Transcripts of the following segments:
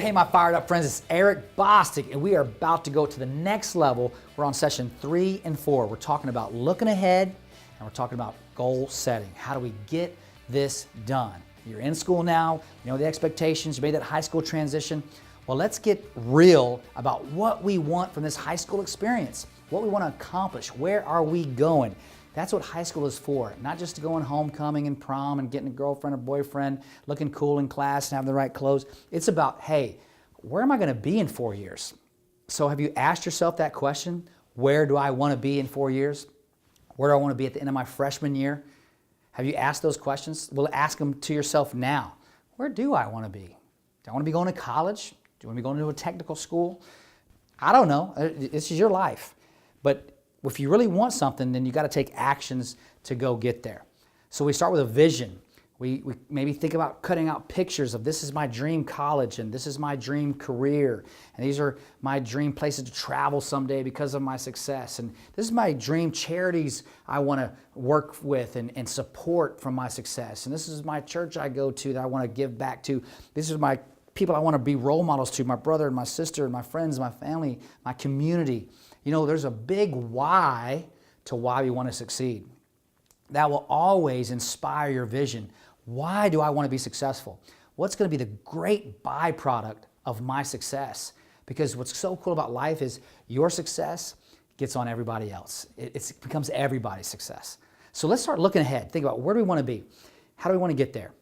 Hey, my fired up friends, it's Aric Bostick, and we are about to go to the next level. We're on session 3 and 4. We're talking about looking ahead, and we're talking about goal setting. How do we get this done? You're in school now, you know the expectations, you made that high school transition. Well, let's get real about what we want from this high school experience, what we want to accomplish, where are we going? That's what high school is for, not just to go on homecoming and prom and getting a girlfriend or boyfriend, looking cool in class and having the right clothes. It's about, hey, where am I going to be in 4 years? So have you asked yourself that question? Where do I want to be in 4 years? Where do I want to be at the end of my freshman year? Have you asked those questions? Well, ask them to yourself now. Where do I want to be? Do I want to be going to college? Do I want to be going to a technical school? I don't know. This is your life. But if you really want something, then you got to take actions to go get there. So we start with a vision. We maybe think about cutting out pictures of this is my dream college and this is my dream career and these are my dream places to travel someday because of my success, and this is my dream charities I want to work with and support from my success, and this is my church I go to that I want to give back to. These are my people I want to be role models to, my brother and my sister and my friends, my family, my community. You know, there's a big why to why we want to succeed. That will always inspire your vision. Why do I want to be successful? What's going to be the great byproduct of my success? Because what's so cool about life is your success gets on everybody else. It becomes everybody's success. So let's start looking ahead. Think about where do we want to be? How do we want to get there?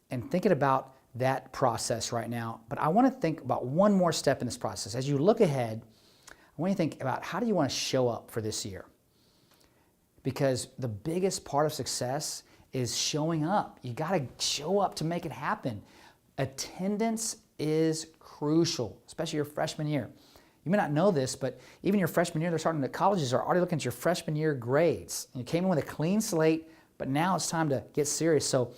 And thinking about that process right now. But I want to think about one more step in this process. As you look ahead, I want you to think about how do you want to show up for this year? Because the biggest part of success is showing up. You got to show up to make it happen. Attendance is crucial, especially your freshman year. You may not know this, but even your freshman year, they're starting to, colleges are already looking at your freshman year grades. You came in with a clean slate, but now it's time to get serious. So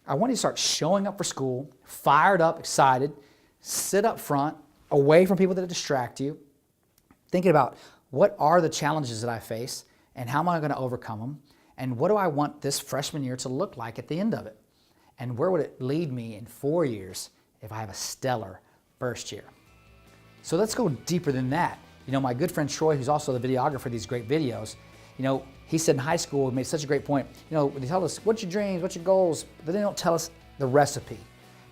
I want you to start showing up for school, fired up, excited, sit up front, away from people that distract you, thinking about what are the challenges that I face and how am I going to overcome them, and what do I want this freshman year to look like at the end of it, and where would it lead me in 4 years if I have a stellar first year. So let's go deeper than that. You know, my good friend Troy, who's also the videographer of these great videos, you know, he said in high school, he made such a great point, you know, they tell us what's your dreams, what's your goals, but they don't tell us the recipe.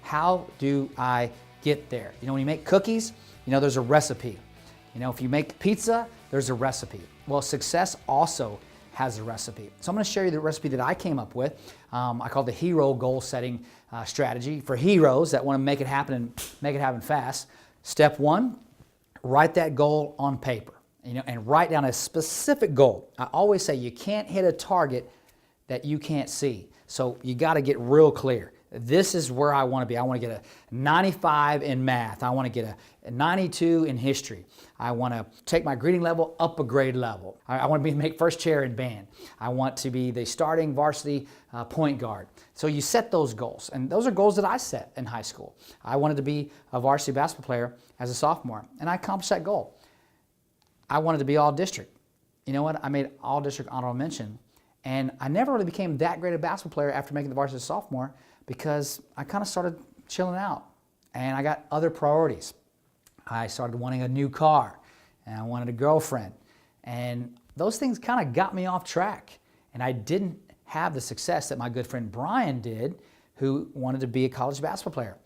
How do I get there? You know, when you make cookies, you know, there's a recipe. You know, if you make pizza, there's a recipe. Well, success also has a recipe. So I'm going to share you the recipe that I came up with. I call it the hero goal setting strategy for heroes that want to make it happen and make it happen fast. Step 1, write that goal on paper. You know, and write down a specific goal. I always say you can't hit a target that you can't see. So you got to get real clear. This is where I want to be. I want to get a 95 in math. I want to get a 92 in history. I want to take my greeting level up a grade level. I want to make first chair in band. I want to be the starting varsity point guard. So you set those goals, and those are goals that I set in high school. I wanted to be a varsity basketball player as a sophomore, and I accomplished that goal. I wanted to be all district. You know what? I made all district honorable mention, and I never really became that great a basketball player after making the varsity sophomore because I kind of started chilling out and I got other priorities. I started wanting a new car and I wanted a girlfriend, and those things kind of got me off track, and I didn't have the success that my good friend Brian did, who wanted to be a college basketball player.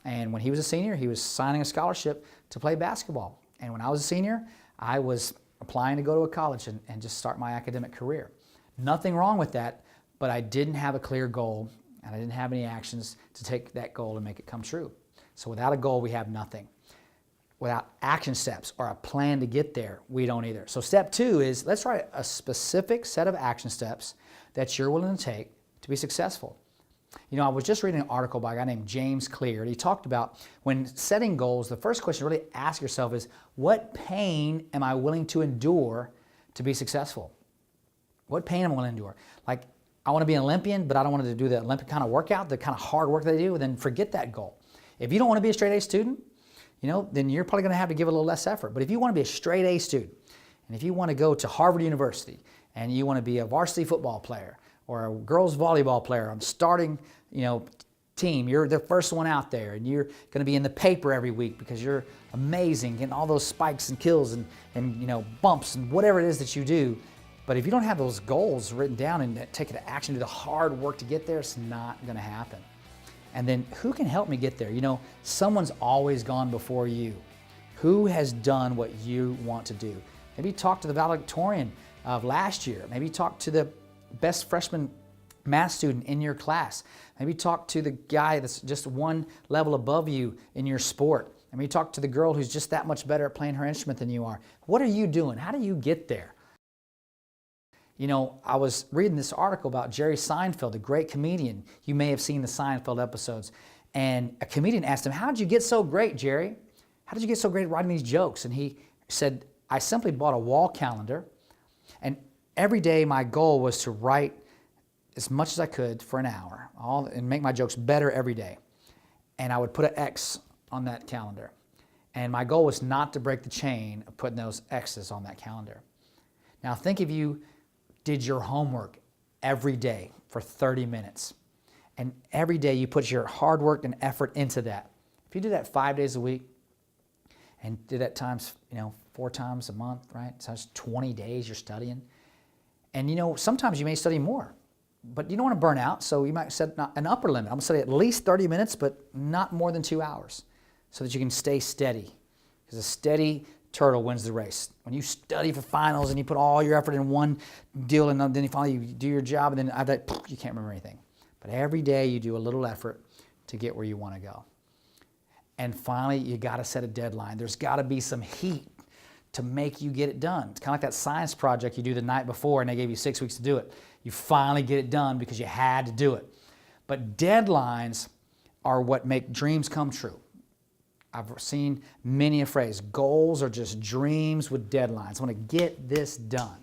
And when he was a senior, he was signing a scholarship to play basketball. And when I was a senior, I was applying to go to a college and just start my academic career. Nothing wrong with that, but I didn't have a clear goal and I didn't have any actions to take that goal and make it come true. So without a goal, we have nothing. Without action steps or a plan to get there, we don't either. So step 2 is let's write a specific set of action steps that you're willing to take to be successful. You know, I was just reading an article by a guy named James Clear, and he talked about when setting goals, the first question to really ask yourself is, what pain am I willing to endure to be successful? What pain am I willing to endure? Like, I want to be an Olympian, but I don't want to do the Olympic kind of workout, the kind of hard work they do, then forget that goal. If you don't want to be a straight A student, you know, then you're probably going to have to give a little less effort. But if you want to be a straight A student, and if you want to go to Harvard University, and you want to be a varsity football player, or a girls volleyball player, I'm starting, you know, team. You're the first one out there, and you're going to be in the paper every week because you're amazing, getting all those spikes and kills and bumps and whatever it is that you do. But if you don't have those goals written down and take the action, do the hard work to get there, it's not going to happen. And then who can help me get there? Someone's always gone before you. Who has done what you want to do? Maybe talk to the valedictorian of last year. Maybe talk to the best freshman math student in your class. Maybe talk to the guy that's just one level above you in your sport. Maybe talk to the girl who's just that much better at playing her instrument than you are. What are you doing? How do you get there? I was reading this article about Jerry Seinfeld, a great comedian. You may have seen the Seinfeld episodes. And a comedian asked him, "How did you get so great, Jerry? How did you get so great at writing these jokes?" And he said, "I simply bought a wall calendar, and every day my goal was to write as much as I could for an hour and make my jokes better every day. And I would put an X on that calendar. And my goal was not to break the chain of putting those X's on that calendar." Now think if you did your homework every day for 30 minutes, and every day you put your hard work and effort into that. If you do that 5 days a week and did that times, 4 times a month, right? So that's 20 days you're studying. And sometimes you may study more, but you don't want to burn out, so you might set an upper limit. I'm going to study at least 30 minutes, but not more than 2 hours, so that you can stay steady. Because a steady turtle wins the race. When you study for finals and you put all your effort in one deal, and then finally you do your job, and then after that, you can't remember anything. But every day you do a little effort to get where you want to go. And finally, you got to set a deadline. There's got to be some heat to make you get it done. It's kind of like that science project you do the night before and they gave you 6 weeks to do it. You finally get it done because you had to do it. But deadlines are what make dreams come true. I've seen many a phrase, goals are just dreams with deadlines. I want to get this done.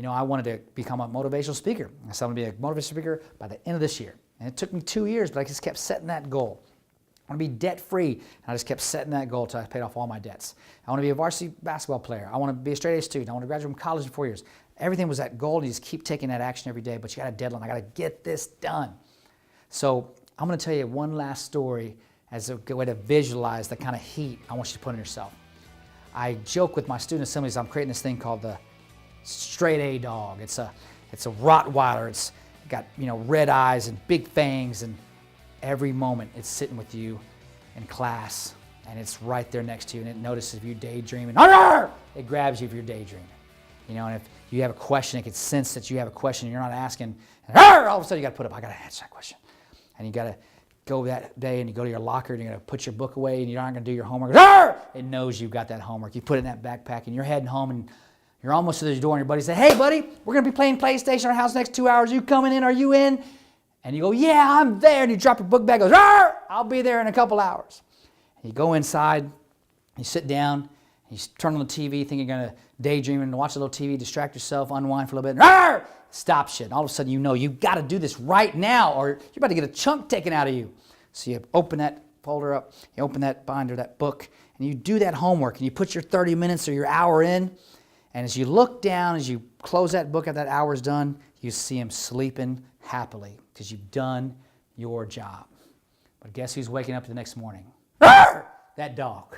I wanted to become a motivational speaker. I said I want to be a motivational speaker by the end of this year. And it took me 2 years, but I just kept setting that goal. I want to be debt-free, and I just kept setting that goal until I paid off all my debts. I want to be a varsity basketball player. I want to be a straight-A student. I want to graduate from college in 4 years. Everything was that goal, and you just keep taking that action every day, but you got a deadline. I got to get this done. So I'm going to tell you one last story as a good way to visualize the kind of heat I want you to put on yourself. I joke with my student assemblies, I'm creating this thing called the straight-A dog. It's a Rottweiler. It's got red eyes and big fangs, and every moment it's sitting with you in class, and it's right there next to you, and it notices if you're daydreaming. It grabs you if you're daydreaming. And if you have a question, it can sense that you have a question and you're not asking, and all of a sudden you got to put up, I got to answer that question. And you got to go that day and you go to your locker and you're going to put your book away and you're not going to do your homework. It knows you've got that homework. You put it in that backpack and you're heading home and you're almost to the door and your buddy says, "Hey buddy, we're going to be playing PlayStation at our house next 2 hours. Are you coming in? Are you in?" And you go, "Yeah, I'm there." And you drop your book bag, goes, "I'll be there in a couple hours." And you go inside, you sit down, you turn on the TV, think you're going to daydream and watch a little TV, distract yourself, unwind for a little bit. Stop shit. All of a sudden you've got to do this right now or you're about to get a chunk taken out of you. So you open that folder up, you open that binder, that book, and you do that homework and you put your 30 minutes or your hour in. And as you look down, as you close that book after that hour's done, you see him sleeping happily because you've done your job. But guess who's waking up the next morning? That dog.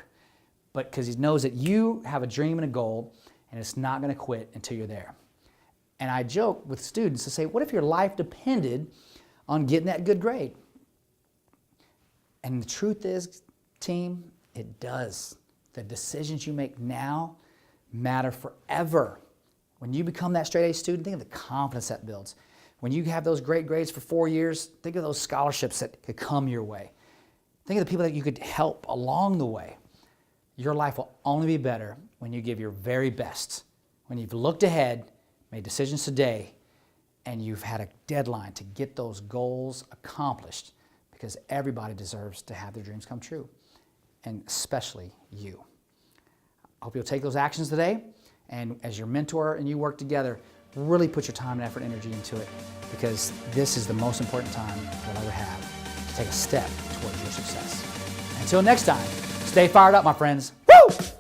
But because he knows that you have a dream and a goal, and it's not going to quit until you're there. And I joke with students to say, what if your life depended on getting that good grade? And the truth is, team, it does. The decisions you make now matter forever. When you become that straight-A student, think of the confidence that builds. When you have those great grades for 4 years, think of those scholarships that could come your way. Think of the people that you could help along the way. Your life will only be better when you give your very best, when you've looked ahead, made decisions today, and you've had a deadline to get those goals accomplished, because everybody deserves to have their dreams come true, and especially you. I hope you'll take those actions today, and as your mentor and you work together, really put your time and effort and energy into it, because this is the most important time you'll ever have to take a step towards your success. Until next time, stay fired up, my friends. Woo!